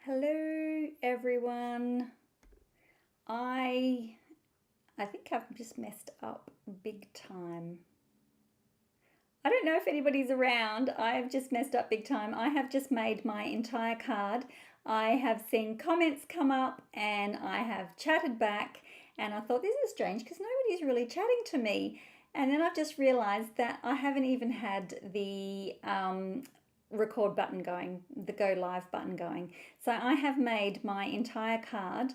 Hello everyone. I think I've just messed up big time. I don't know if anybody's around. I've just messed up big time. I have just made my entire card. I have seen comments come up and I have chatted back, and I thought this is strange because nobody's really chatting to me. And then I've just realized that I haven't even had the record button going, the go live button going. So I have made my entire card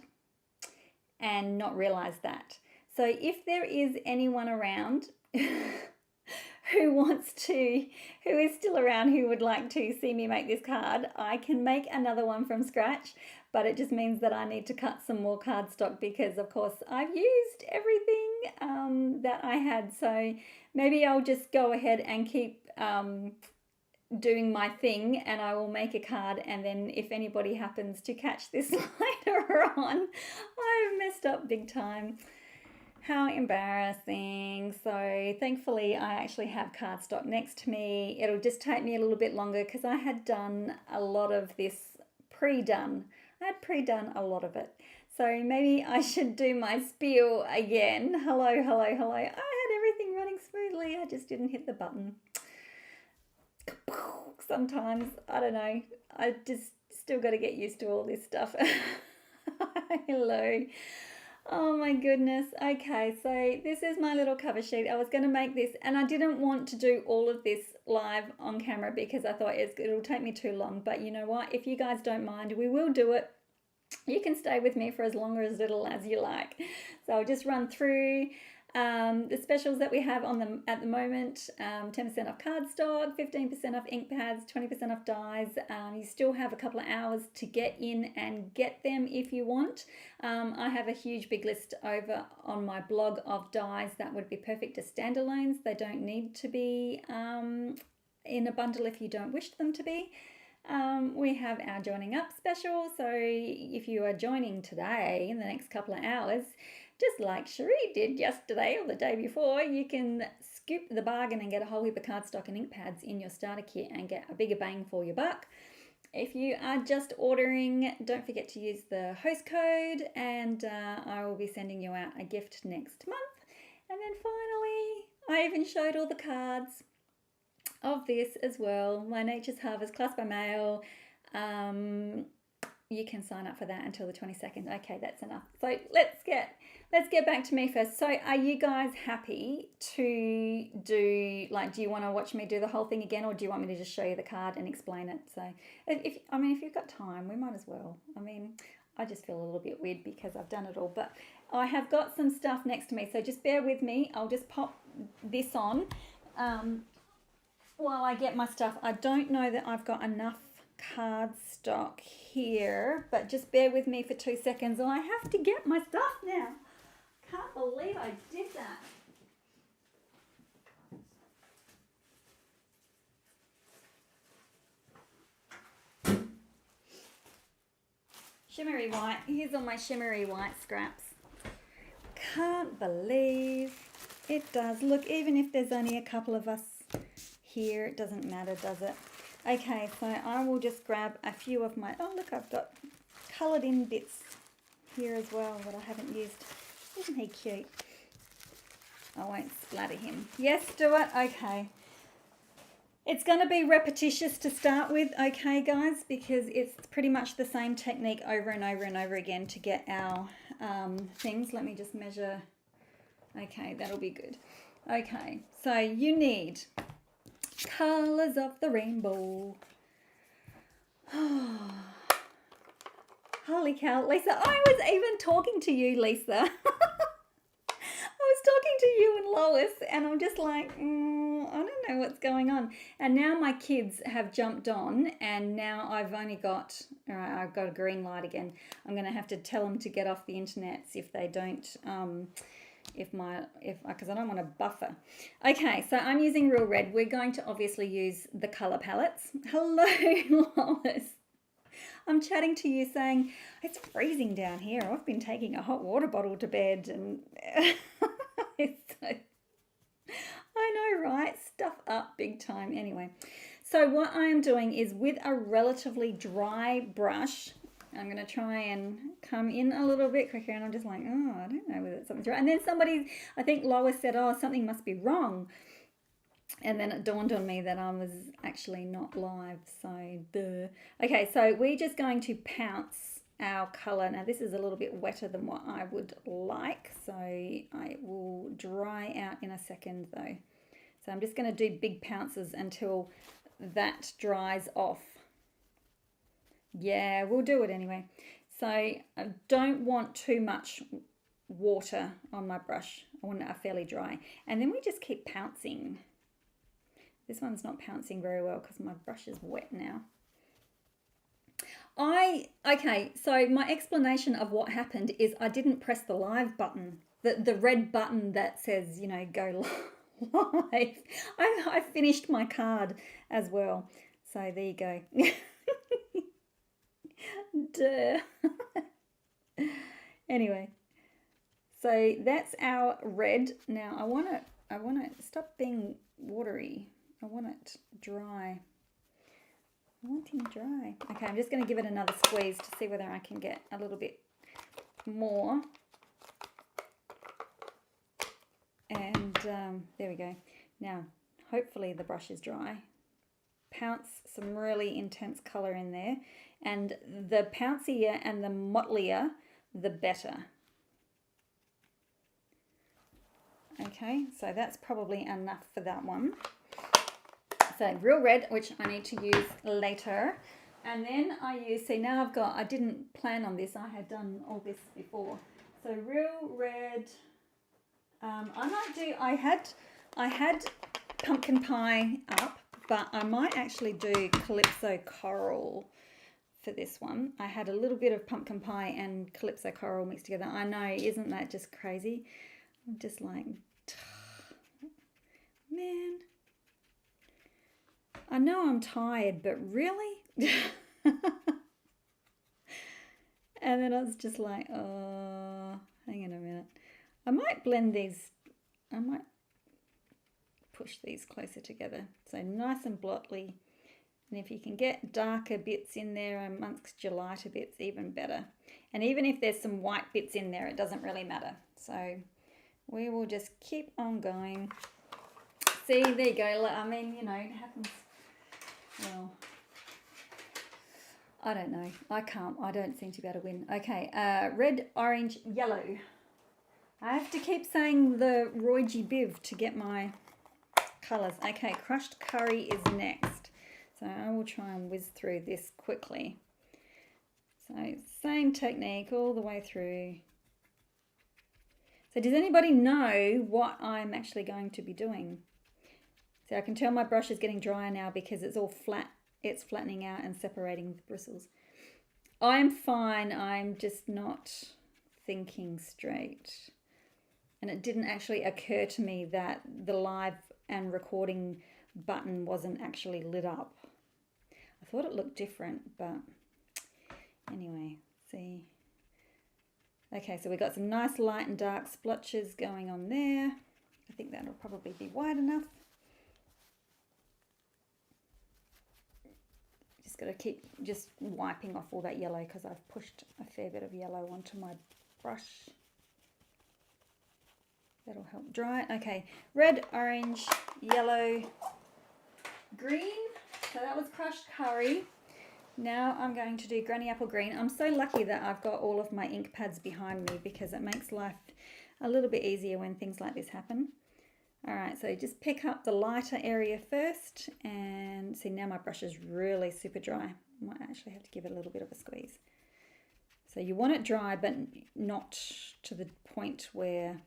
and not realized that. So if there is anyone around who is still around, who would like to see me make this card, I can make another one from scratch, but it just means that I need to cut some more cardstock because of course I've used everything that I had. So maybe I'll just go ahead and keep doing my thing, and I will make a card, and then if anybody happens to catch this later on, I've messed up big time. How embarrassing. So thankfully I actually have cardstock next to me. It'll just take me a little bit longer because I had done a lot of this pre-done. I had pre-done a lot of it. So maybe I should do my spiel again. Hello, hello, hello. I had everything running smoothly. I just didn't hit the button. Sometimes, I don't know, I just still got to get used to all this stuff. Hello. Oh my goodness. Okay, so this is my little cover sheet. I was going to make this, and I didn't want to do all of this live on camera because I thought it'll take me too long. But you know what? If you guys don't mind, we will do it. You can stay with me for as long or as little as you like. So I'll just run through the specials that we have on them at the moment. 10% off cardstock, 15% off ink pads, 20% off dies. You still have a couple of hours to get in and get them if you want. I have a huge big list over on my blog of dies that would be perfect as standalones. They don't need to be in a bundle if you don't wish them to be. We have our joining up special, so if you are joining today in the next couple of hours, just like Cherie did yesterday or the day before, you can scoop the bargain and get a whole heap of cardstock and ink pads in your starter kit and get a bigger bang for your buck. If you are just ordering, don't forget to use the host code, and I will be sending you out a gift next month. And then finally, I even showed all the cards of this as well. My Nature's Harvest class by mail. You can sign up for that until the 22nd. Okay, that's enough. So let's get back to me first. So are you guys happy to do, like, do you want to watch me do the whole thing again, or do you want me to just show you the card and explain it? So if you've got time, we might as well. I mean, I just feel a little bit weird because I've done it all, but I have got some stuff next to me, so just bear with me. I'll just pop this on while I get my stuff. I don't know that I've got enough cardstock here, but just bear with me for 2 seconds. I have to get my stuff now. Can't believe I did that. Shimmery white. Here's all my shimmery white scraps. Can't believe it does. Look, even if there's only a couple of us here, it doesn't matter, does it? Okay, so I will just grab a few of my, oh look, I've got coloured in bits here as well that I haven't used. Isn't he cute? I won't splatter him. Yes, do it. Okay. It's going to be repetitious to start with, okay guys, because it's pretty much the same technique over and over and over again to get our things. Let me just measure. Okay, that'll be good. Okay, so you need colours of the rainbow. Holy cow, Lisa, I was even talking to you, Lisa. I was talking to you and Lois, and I'm just like, I don't know what's going on. And now my kids have jumped on, and now I've only got, all right, I've got a green light again. I'm going to have to tell them to get off the internet if they don't, because I don't want to buffer. Okay, so I'm using Real Red. We're going to obviously use the colour palettes. Hello, Lois. I'm chatting to you saying, it's freezing down here. I've been taking a hot water bottle to bed, and it's so, I know, right? Stuff up big time. Anyway, so what I am doing is with a relatively dry brush, I'm going to try and come in a little bit quicker, and I'm just like, oh, I don't know whether something's right. And then somebody, I think Lois said, oh, something must be wrong. And then it dawned on me that I was actually not live, so duh. Okay, so we're just going to pounce our colour. Now this is a little bit wetter than what I would like, so I will dry out in a second though. So I'm just going to do big pounces until that dries off. Yeah, we'll do it anyway. So I don't want too much water on my brush. I want it fairly dry. And then we just keep pouncing. This one's not pouncing very well because my brush is wet now. Okay, so my explanation of what happened is I didn't press the live button, the red button that says, you know, go live. I finished my card as well. So there you go. Duh. Anyway, so that's our red. Now I want to stop being watery. I want it dry. I want him dry. Okay, I'm just going to give it another squeeze to see whether I can get a little bit more. And there we go. Now, hopefully the brush is dry. Pounce some really intense colour in there. And the pouncier and the mottlier, the better. Okay, so that's probably enough for that one. So real red, which I need to use later. And then I use, see now I've got, I didn't plan on this, I had done all this before. So real red, I might do, I had pumpkin pie up, but I might actually do Calypso Coral for this one. I had a little bit of pumpkin pie and Calypso Coral mixed together. I know, isn't that just crazy? I'm just like, man. I know I'm tired, but really? And then I was just like, oh, hang on a minute. I might blend these, I might push these closer together. So nice and blotly. And if you can get darker bits in there amongst your lighter bits, even better. And even if there's some white bits in there, it doesn't really matter. So we will just keep on going. See, there you go. I mean, you know, it happens. Well, I don't know. I don't seem to be able to win. Okay, red, orange, yellow. I have to keep saying the Roy G. Biv to get my colours. Okay, crushed curry is next. So I will try and whiz through this quickly. So same technique all the way through. So does anybody know what I'm actually going to be doing? So I can tell my brush is getting drier now because it's all flat. It's flattening out and separating the bristles. I'm fine. I'm just not thinking straight. And it didn't actually occur to me that the live and recording button wasn't actually lit up. I thought it looked different, but anyway, see. Okay, so we got some nice light and dark splotches going on there. I think that'll probably be wide enough. Just got to keep just wiping off all that yellow because I've pushed a fair bit of yellow onto my brush. That'll help dry it. Okay, red, orange, yellow, green. So that was crushed curry. Now I'm going to do granny apple green. I'm so lucky that I've got all of my ink pads behind me because it makes life a little bit easier when things like this happen. All right, so just pick up the lighter area first and see now my brush is really super dry. I might actually have to give it a little bit of a squeeze. So you want it dry but not to the point where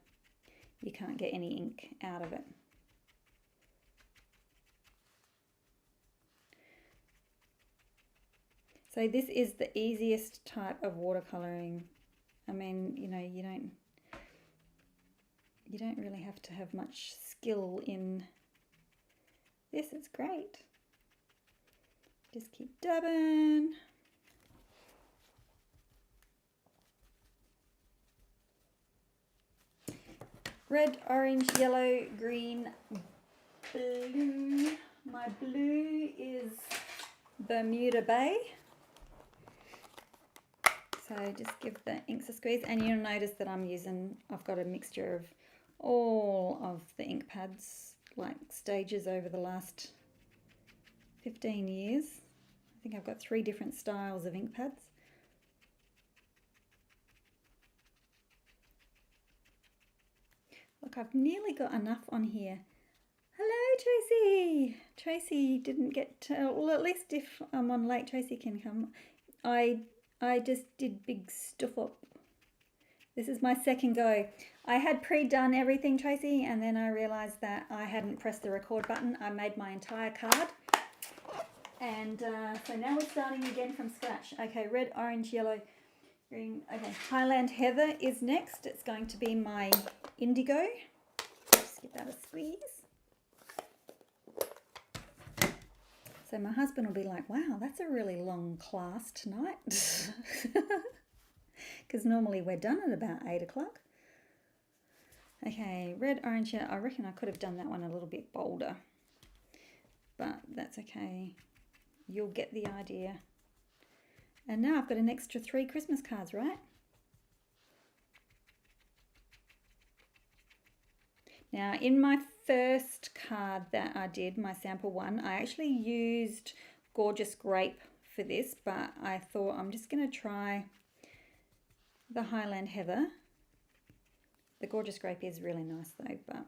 you can't get any ink out of it. So this is the easiest type of watercoloring. I mean, you know, you don't really have to have much skill in this. It's great. Just keep dabbing. Red, orange, yellow, green, blue. My blue is Bermuda Bay. So just give the inks a squeeze, and you'll notice that I've got a mixture of all of the ink pads, like stages over the last 15 years. I think I've got 3 different styles of ink pads. Look, I've nearly got enough on here. Hello, Tracy. Tracy didn't get to, well, at least if I'm on late, Tracy can come. I just did big stuff up. This is my second go. I had pre-done everything, Tracy, and then I realized that I hadn't pressed the record button. I made my entire card. And so now we're starting again from scratch. Okay, red, orange, yellow, green. Okay, Highland Heather is next. It's going to be my indigo. Just give that a squeeze. So my husband will be like, wow, that's a really long class tonight. Because normally we're done at about 8 o'clock. Okay, red, orange, yellow. I reckon I could have done that one a little bit bolder. But that's okay. You'll get the idea. And now I've got an extra 3 Christmas cards, right? Now, in my first card that I did, my sample one, I actually used Gorgeous Grape for this, but I thought I'm just going to try the Highland Heather. The Gorgeous Grape is really nice though, but I'm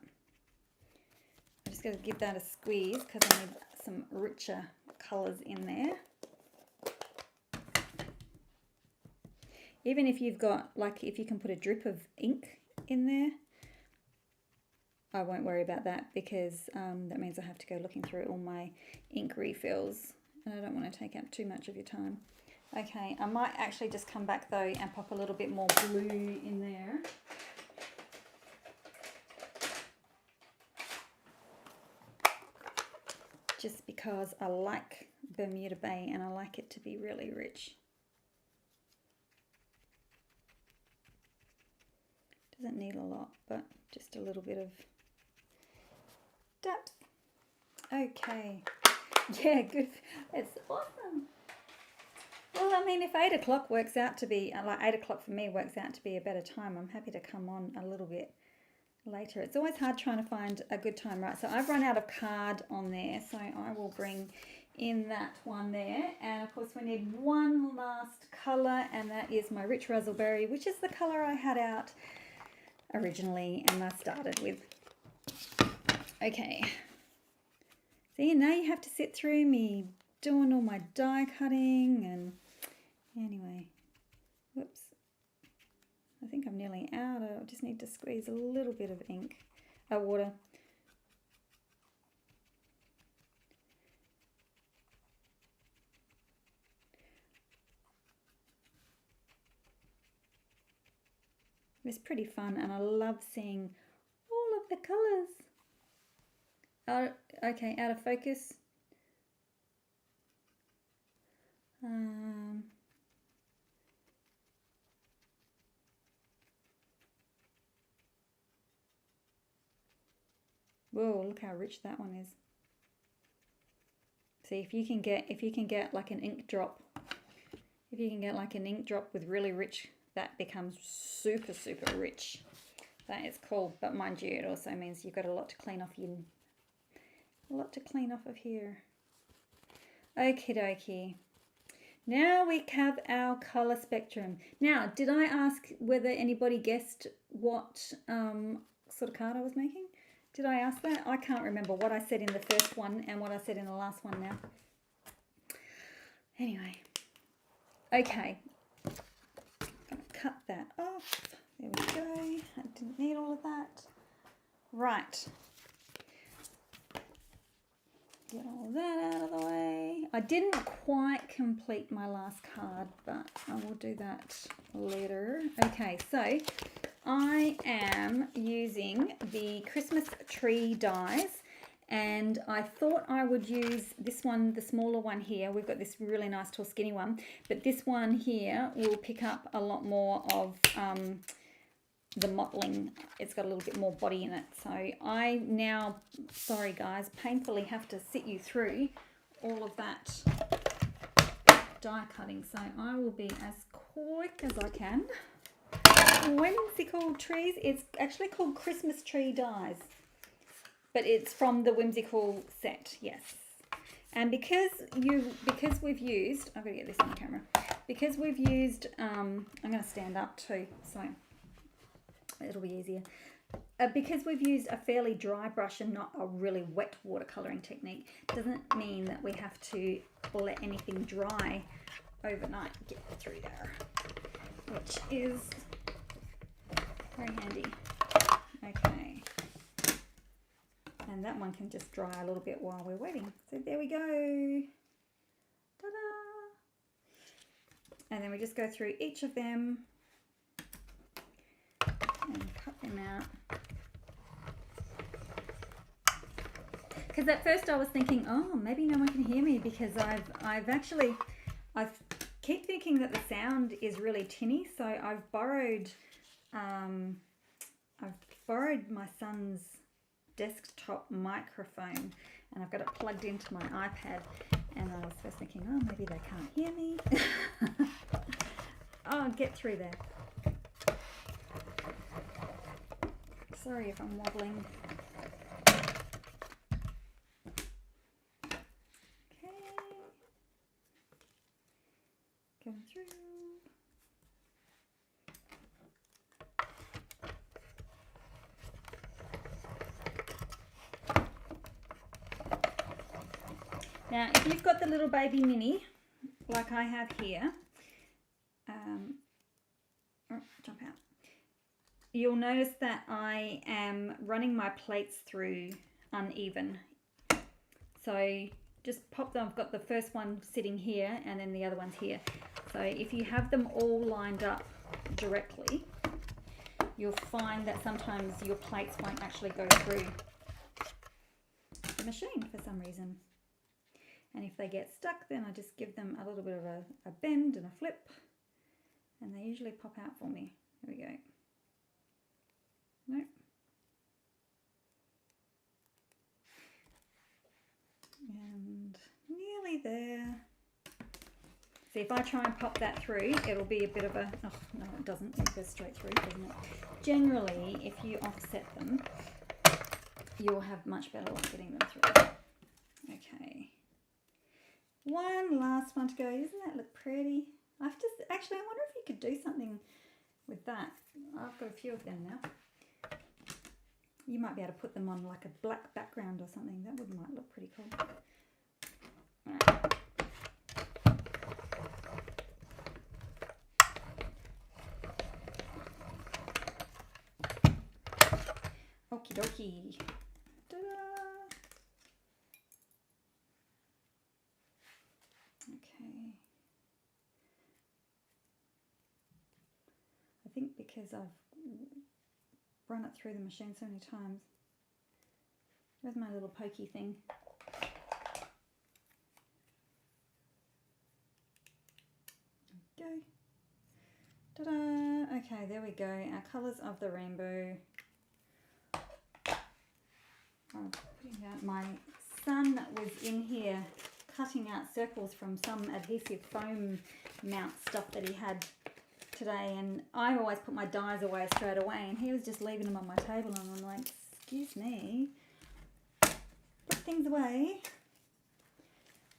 just going to give that a squeeze because I need some richer colours in there. Even if you've got, like, if you can put a drip of ink in there, I won't worry about that because that means I have to go looking through all my ink refills and I don't want to take up too much of your time. Okay, I might actually just come back though and pop a little bit more blue in there. Just because I like Bermuda Bay and I like it to be really rich. Doesn't need a lot, but just a little bit of depth. Okay, yeah, good. It's awesome. Well, I mean, if 8 o'clock works out to be, like 8 o'clock for me works out to be a better time, I'm happy to come on a little bit later. It's always hard trying to find a good time, right? So I've run out of card on there, so I will bring in that one there. And of course we need one last colour, and that is my Rich Razzleberry, which is the colour I had out originally and I started with. Okay, see, now you have to sit through me doing all my die cutting, and anyway, whoops, I think I'm nearly out. I just need to squeeze a little bit of ink, water. It's pretty fun and I love seeing all of the colours. Okay, out of focus. Whoa, look how rich that one is. See, if you can get like an ink drop, with really rich, that becomes super, super rich. That is cool, but mind you, it also means you've got a lot to clean off of here. Okie dokie. Now we have our colour spectrum. Now, did I ask whether anybody guessed what sort of card I was making? Did I ask that? I can't remember what I said in the first one and what I said in the last one now. Anyway, okay. I'm going to cut that off. There we go. I didn't need all of that. Right. Get all that out of the way. I didn't quite complete my last card, but I will do that later. Okay, so I am using the Christmas tree dies, and I thought I would use this one, the smaller one here. We've got this really nice tall skinny one, but this one here will pick up a lot more of the mottling. It's got a little bit more body in it. So I now, sorry guys, painfully have to sit you through all of that die cutting. So I will be as quick as I can. Whimsical trees. It's actually called Christmas tree dies, but it's from the whimsical set. Yes. And because we've used, I've got to get this on the camera. Because we've used, I'm going to stand up too, so it'll be easier. Because we've used a fairly dry brush and not a really wet watercolouring technique, doesn't mean that we have to let anything dry overnight. Get through there, which is very handy. Okay. And that one can just dry a little bit while we're waiting. So there we go. Ta-da! And then we just go through each of them and cut them out. Because at first I was thinking, oh, maybe no one can hear me because I keep thinking that the sound is really tinny. So I've borrowed my son's desktop microphone and I've got it plugged into my iPad, and I was first thinking, oh, maybe they can't hear me. Oh, get through there. Sorry if I'm wobbling. Okay. Going through. Now, if you've got the little baby mini, like I have here, jump out. You'll notice that I am running my plates through uneven. So just pop them. I've got the first one sitting here and then the other one's here. So if you have them all lined up directly, you'll find that sometimes your plates won't actually go through the machine for some reason. And if they get stuck, then I just give them a little bit of a bend and a flip, and they usually pop out for me. There we go. Nope. And nearly there. See, if I try and pop that through, it'll be a bit of a, oh, no, it doesn't. It goes straight through, doesn't it? Generally, if you offset them, you'll have much better luck getting them through. Okay. One last one to go. Doesn't that look pretty? I wonder if you could do something with that. I've got a few of them now. You might be able to put them on like a black background or something. That might look pretty cool. Alright. Okie dokie. Ta-da! Okay. I think because I've run it through the machine so many times. Where's my little pokey thing? Go. Ta-da! Okay, there we go. Our colours of the rainbow. I'm putting out. My son was in here cutting out circles from some adhesive foam mount stuff that he had today, and I always put my dies away straight away, and he was just leaving them on my table, and I'm like, excuse me, put things away,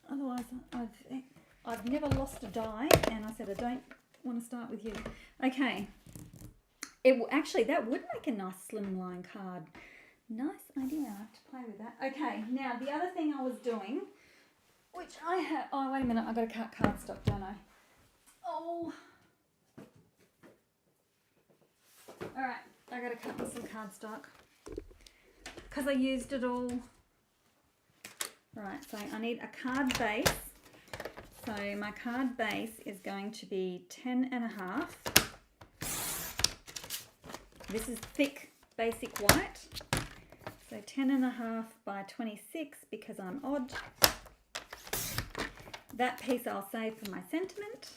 otherwise I've never lost a die. And I said, I don't want to start with you. Okay, actually that would make a nice slimline card. Nice idea. I have to play with that. Okay, now the other thing I was doing, which I have, oh wait a minute, I've got to cut cardstock, don't I? Oh. Alright, I got to cut me some cardstock because I used it all. Right, so I need a card base. So my card base is going to be 10.5. This is thick basic white. So 10.5 by 26 because I'm odd. That piece I'll save for my sentiment.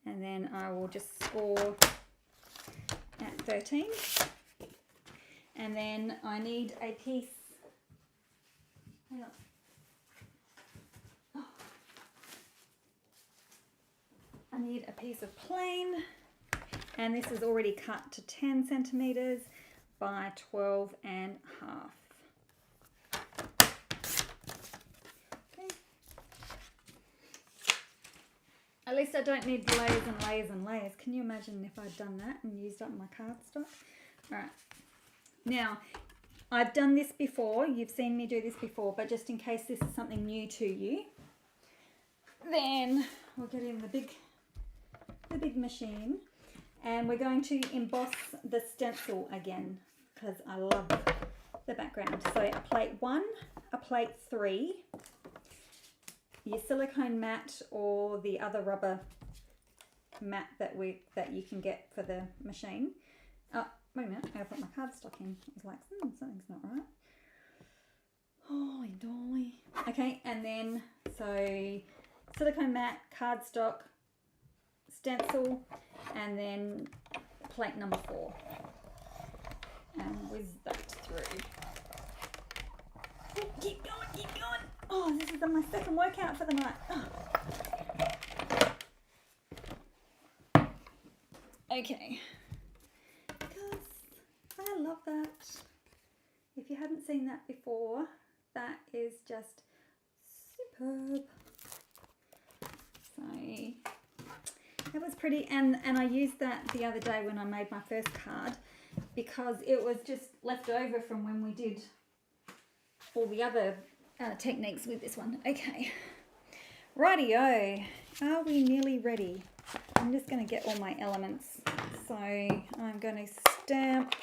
And then I will just score at 13. And then I need a piece. Hang on. Oh. I need a piece of plain, and this is already cut to 10 centimeters by 12 and a half. At least I don't need layers and layers and layers. Can you imagine if I'd done that and used up my cardstock? All right. Now, I've done this before. You've seen me do this before, but just in case this is something new to you, then we'll get in the big machine, and we're going to emboss the stencil again because I love the background. So a plate 1, a plate 3. Your silicone mat or the other rubber mat that you can get for the machine. Oh, wait a minute, I put my cardstock in. I was like, something's not right. Holy dolly. Okay, and then so silicone mat, cardstock, stencil, and then plate number 4. And whiz that through. Oh, keep going, keep going. Oh, this is my second workout for the night. Oh. Okay. Because I love that. If you hadn't seen that before, that is just superb. So it was pretty, and I used that the other day when I made my first card because it was just left over from when we did all the other techniques with this one. Okay, rightio, are we nearly ready? I'm just going to get all my elements. So I'm going to stamp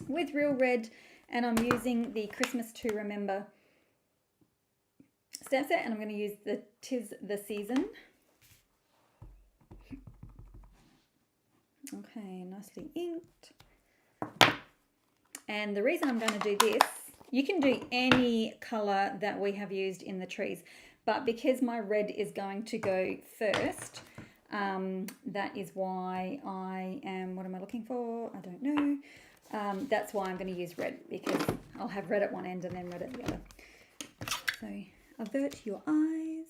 with Real Red, and I'm using the Christmas to Remember stamp set, and I'm going to use the 'Tis the Season. Okay, nicely inked. And the reason I'm going to do this, you can do any colour that we have used in the trees, but because my red is going to go first, that is why I am, what am I looking for? I don't know. That's why I'm going to use red, because I'll have red at one end and then red at the other. So avert your eyes.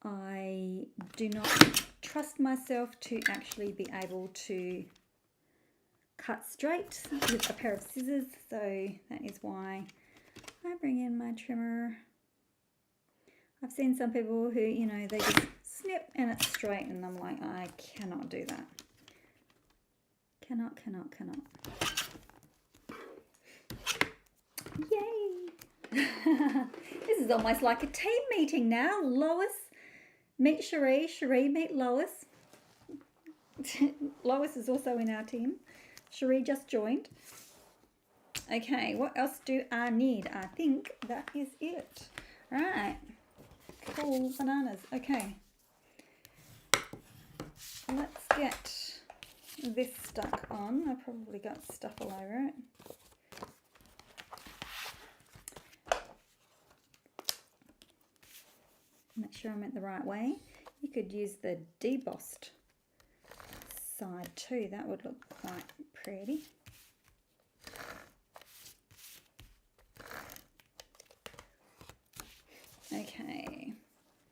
I do not trust myself to actually be able to cut straight with a pair of scissors, so that is why I bring in my trimmer. I've seen some people who, you know, they just snip and it's straight, and I'm like, I cannot do that. Cannot. Yay! This is almost like a team meeting now. Lois, meet Cherie. Cherie, meet Lois. Lois is also in our team. Cherie just joined. Okay, what else do I need? I think that is it. Right. Cool bananas. Okay. Let's get this stuck on. I probably got stuff all over it. Make sure I'm at the right way. You could use the debossed side too. That would look quite pretty. Okay,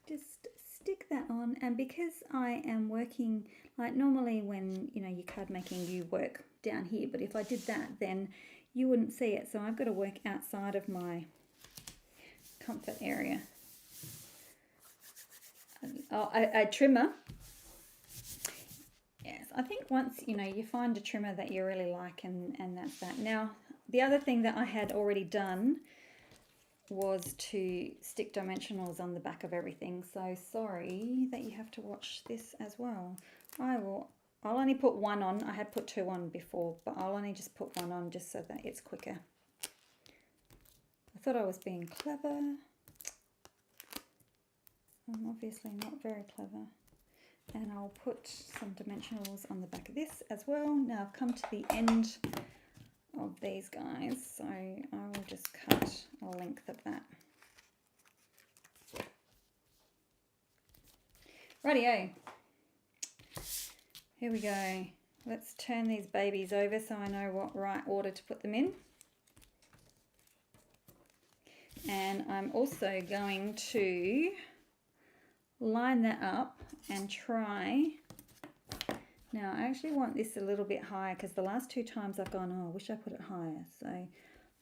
just stick that on, and because I am working, like normally when, you know, you're card making, you work down here, but if I did that, then you wouldn't see it, so I've got to work outside of my comfort area. Oh, a trimmer. Yes, I think once, you know, you find a trimmer that you really like, and that's that. Now, the other thing that I had already done was to stick dimensionals on the back of everything, so sorry that you have to watch this as well. I'll only put one on. I had put 2 on before, but I'll only just put 1 on just so that it's quicker. I thought I was being clever. I'm obviously not very clever. And I'll put some dimensionals on the back of this as well. Now I've come to the end of these guys, so I will just cut a length of that. Rightio. Here we go. Let's turn these babies over so I know what right order to put them in. And I'm also going to line that up and try. Now I actually want this a little bit higher because the last two times I've gone, oh, I wish I put it higher. So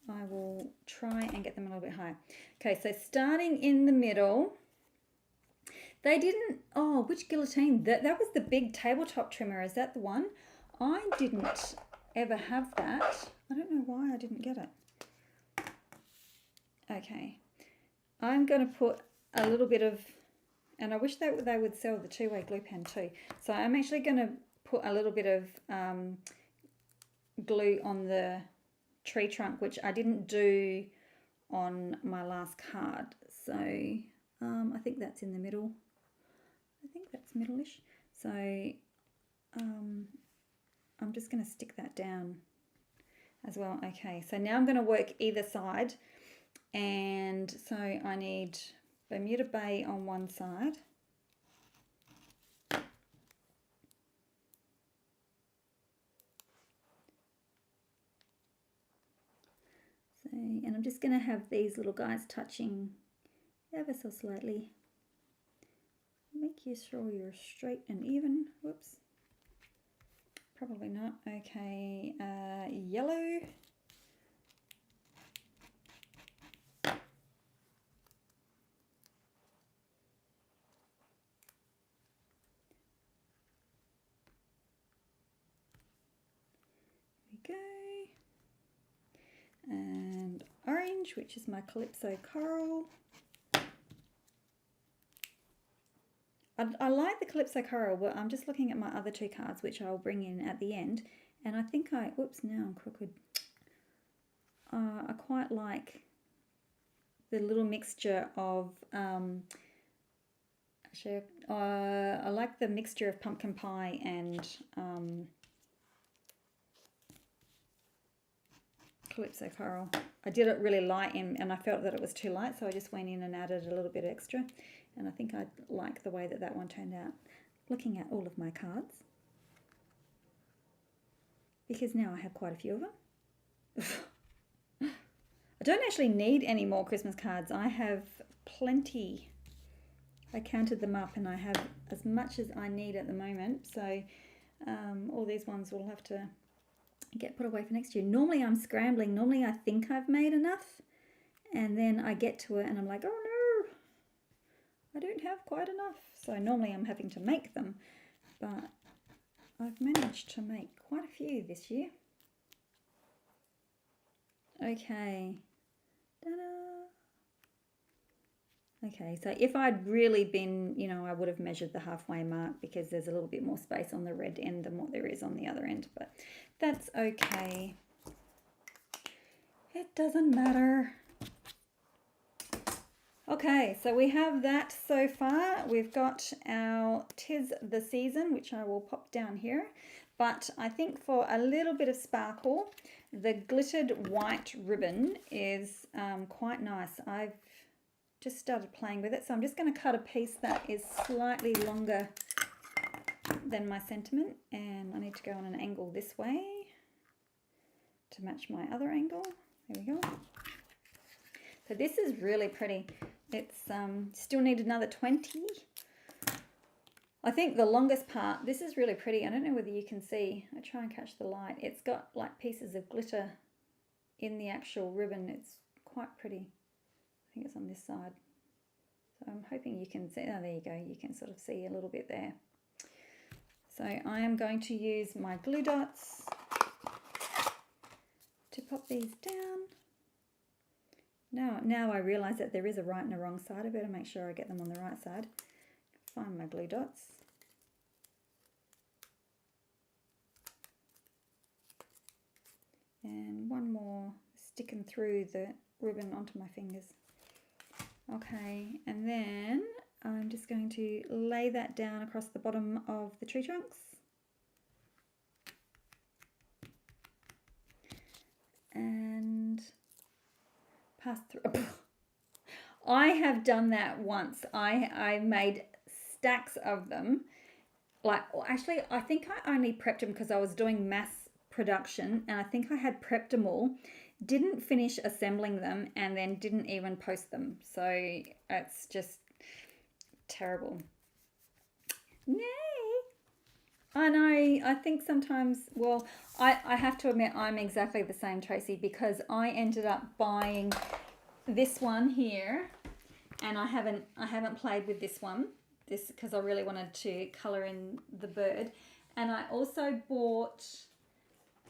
I will try and get them a little bit higher. Okay, so starting in the middle, they didn't, oh, which guillotine? That was the big tabletop trimmer. Is that the one? I didn't ever have that. I don't know why I didn't get it. Okay, I'm going to put a little bit of, and I wish that they would sell the two-way glue pen too. So I'm actually going to put a little bit of glue on the tree trunk, which I didn't do on my last card. So I think that's in the middle. I think that's middle-ish. So I'm just going to stick that down as well. Okay, so now I'm going to work either side. And so I need Bermuda Bay on one side. So, and I'm just going to have these little guys touching ever so slightly. Make sure you're straight and even. Whoops. Probably not. Okay, yellow. Go. And orange, which is my Calypso Coral. I like the Calypso Coral, but I'm just looking at my other two cards, which I'll bring in at the end. And I think whoops, now I'm crooked. I quite like the little mixture of, actually, I like the mixture of pumpkin pie and Calypso Coral. I did it really light and I felt that it was too light, so I just went in and added a little bit extra. And I think I like the way that that one turned out, looking at all of my cards. Because now I have quite a few of them. I don't actually need any more Christmas cards. I have plenty. I counted them up and I have as much as I need at the moment. So all these ones will have to get put away for next year. Normally I'm scrambling. Normally I think I've made enough. And then I get to it and I'm like, oh no, I don't have quite enough. So normally I'm having to make them. But I've managed to make quite a few this year. Okay. Ta-da! Okay, so if I'd really been, you know, I would have measured the halfway mark because there's a little bit more space on the red end than what there is on the other end, but that's okay. It doesn't matter. Okay, so we have that so far. We've got our 'Tis the Season, which I will pop down here. But I think for a little bit of sparkle, the glittered white ribbon is quite nice. I've just started playing with it, so I'm just going to cut a piece that is slightly longer than my sentiment, and I need to go on an angle this way to match my other angle. There we go. So this is really pretty. It's still need another 20. I think the longest part, this is really pretty. I don't know whether you can see. I try and catch the light. It's got like pieces of glitter in the actual ribbon. It's quite pretty. I think it's on this side. So I'm hoping you can see. Oh, there you go. You can sort of see a little bit there. So I am going to use my glue dots to pop these down. Now I realise that there is a right and a wrong side. I better make sure I get them on the right side. Find my glue dots. And one more sticking through the ribbon onto my fingers. Okay, and then I'm just going to lay that down across the bottom of the tree trunks. And pass through. I have done that once. I made stacks of them. Like, actually, I think I only prepped them because I was doing mass production, and I think I had prepped them all, didn't finish assembling them, and then didn't even post them. So it's just terrible. Nay. I know, I think sometimes, well, I have to admit I'm exactly the same, Tracy, because I ended up buying this one here, and I haven't played with this one, because I really wanted to colour in the bird. And I also bought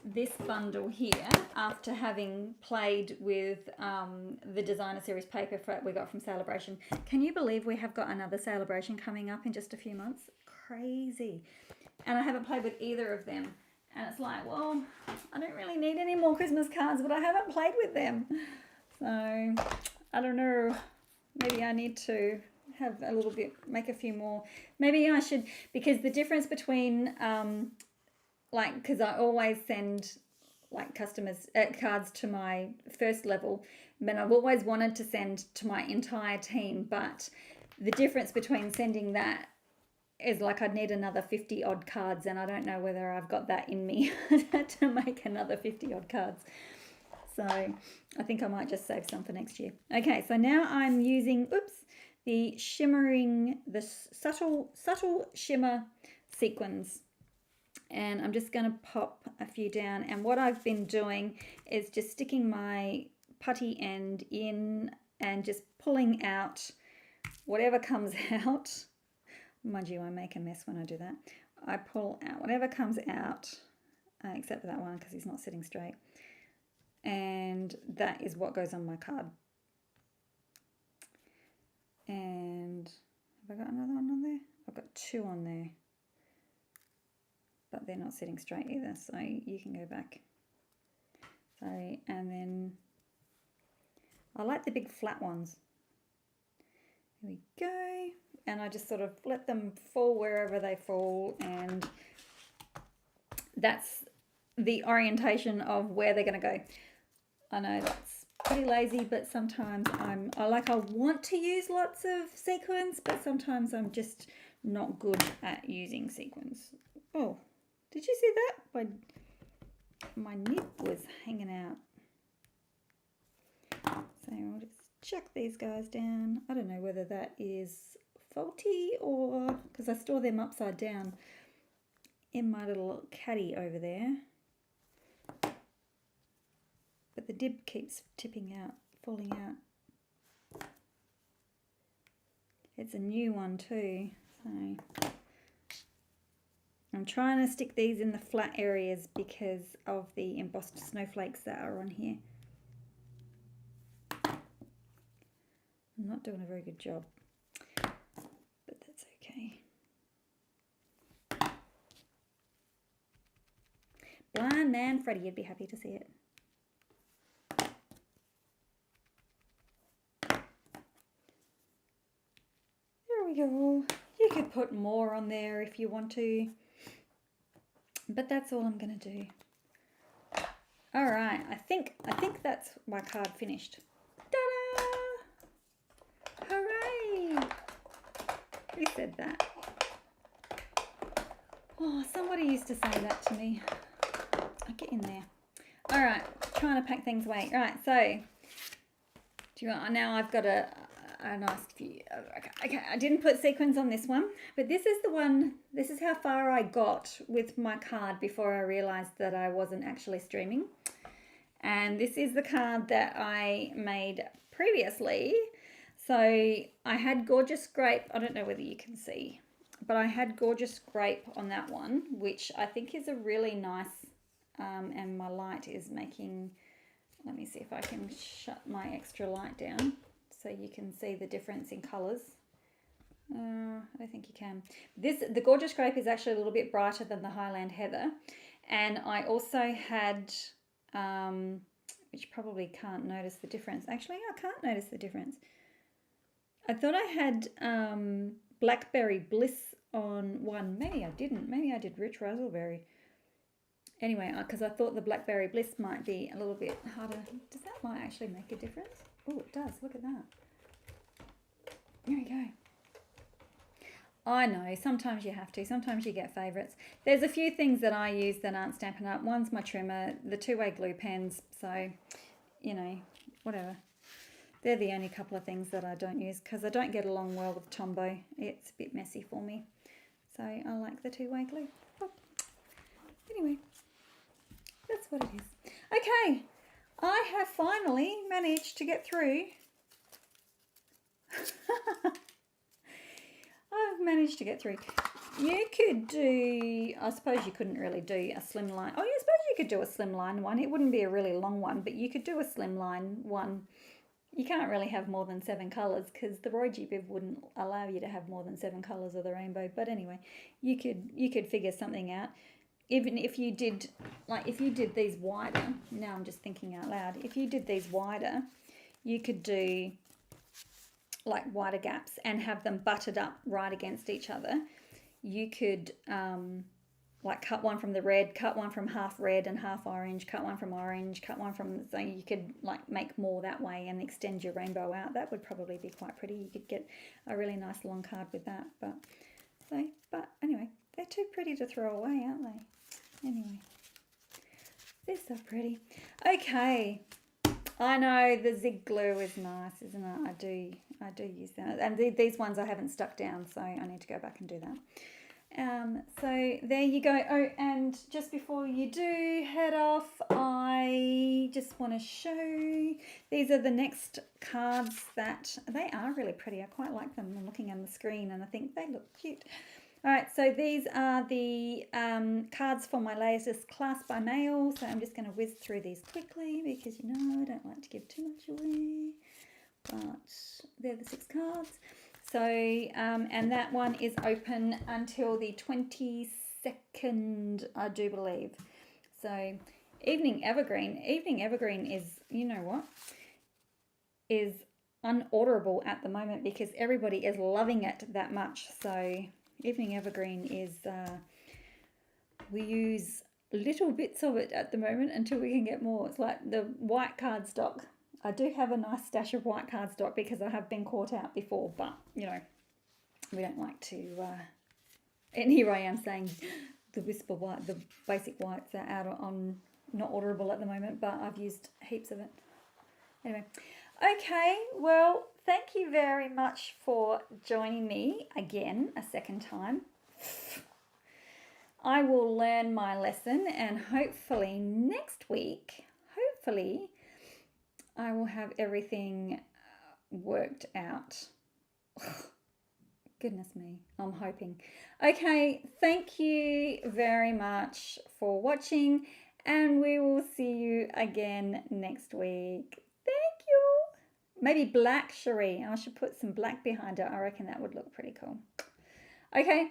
this bundle here after having played with the designer series paper we got from Celebration. Can you believe we have got another Celebration coming up in just a few months? Crazy. And I haven't played with either of them. And it's like, well, I don't really need any more Christmas cards, but I haven't played with them. So, I don't know. Maybe I need to have a little bit, make a few more. Maybe I should, because the difference between, because I always send, like, customers cards to my first level, but I've always wanted to send to my entire team. But the difference between sending that is like I'd need another 50 odd cards, and I don't know whether I've got that in me to make another 50 odd cards. So I think I might just save some for next year. Okay, so now I'm using, the subtle shimmer sequins. And I'm just going to pop a few down. And what I've been doing is just sticking my putty end in and just pulling out whatever comes out. Mind you, I make a mess when I do that. I pull out whatever comes out, except for that one because he's not sitting straight. And that is what goes on my card. And have I got another one on there? I've got two on there. But they're not sitting straight either, so you can go back. So, and then I like the big flat ones. Here we go. And I just sort of let them fall wherever they fall, and that's the orientation of where they're going to go. I know that's pretty lazy, but sometimes I want to use lots of sequins, but sometimes I'm just not good at using sequins. Oh, did you see that? My nib was hanging out. So I'll just chuck these guys down. I don't know whether that is faulty or because I store them upside down in my little caddy over there. But the dib keeps tipping out, falling out. It's a new one too, so I'm trying to stick these in the flat areas because of the embossed snowflakes that are on here. I'm not doing a very good job, but that's okay. Blind man Freddy, you'd be happy to see it. There we go. You could put more on there if you want to, but that's all I'm going to do. All right, I think that's my card finished. Ta-da! Hooray! Who said that? Oh, somebody used to say that to me. I'll get in there. All right, trying to pack things away. Right, so do you want? Now I've got a nice few. Okay, I didn't put sequins on this one, but this is the one. This is how far I got with my card before I realized that I wasn't actually streaming. And this is the card that I made previously. So I had Gorgeous Grape. I don't know whether you can see, but I had Gorgeous Grape on that one, which I think is a really nice, and my light is making, let me see if I can shut my extra light down so you can see the difference in colours. I don't think you can. The Gorgeous Grape is actually a little bit brighter than the Highland Heather. And I also had, which probably can't notice the difference. Actually, I can't notice the difference. I thought I had Blackberry Bliss on one. Maybe I didn't. Maybe I did Rich Razzleberry. Anyway, because I thought the Blackberry Bliss might be a little bit harder. Does that light actually make a difference? Oh, it does. Look at that. There we go. I know, sometimes you have to. Sometimes you get favourites. There's a few things that I use that aren't Stampin' Up. One's my trimmer, the two-way glue pens. So, you know, whatever. They're the only couple of things that I don't use because I don't get along well with Tombow. It's a bit messy for me. So I like the two-way glue. Oh. Anyway, that's what it is. Okay, I have finally managed to get through. I've managed to get through. You could do, I suppose you couldn't really do a slimline. Oh, I suppose you could do a slimline one. It wouldn't be a really long one, but you could do a slimline one. You can't really have more than 7 colours because the Roy G Bib wouldn't allow you to have more than 7 colours of the rainbow. But anyway, you could figure something out. Even if you did, like if you did these wider, now I'm just thinking out loud, if you did these wider, you could do like wider gaps and have them butted up right against each other. You could like cut one from the red, cut one from half red and half orange, cut one from orange, cut one from, so you could like make more that way and extend your rainbow out. That would probably be quite pretty. You could get a really nice long card with that. But anyway, they're too pretty to throw away, aren't they? Anyway, they're so pretty. Okay, I know the zig glue is nice, isn't it? I do use that, and these ones I haven't stuck down, so I need to go back and do that. So there you go. Oh, and just before you do head off, I just want to show, these are the next cards that, they are really pretty. I quite like them. I'm looking on the screen and I think they look cute. All right, so these are the cards for my latest class by mail. So I'm just going to whiz through these quickly because, you know, I don't like to give too much away. But they're the 6 cards. So, and that one is open until the 22nd, I do believe. So, Evening Evergreen. Evening Evergreen is, you know what, is unorderable at the moment because everybody is loving it that much. So, Evening Evergreen is, we use little bits of it at the moment until we can get more. It's like the white cardstock. I do have a nice stash of white cardstock because I have been caught out before, but, you know, we don't like to, and here I am saying the Whisper White, the basic whites are out on, not orderable at the moment, but I've used heaps of it. Anyway, okay, well, thank you very much for joining me again a second time. I will learn my lesson and hopefully next week, I will have everything worked out. Goodness me, I'm hoping. Okay, thank you very much for watching and we will see you again next week. Thank you. Maybe black, Cherie. I should put some black behind it. I reckon that would look pretty cool. Okay,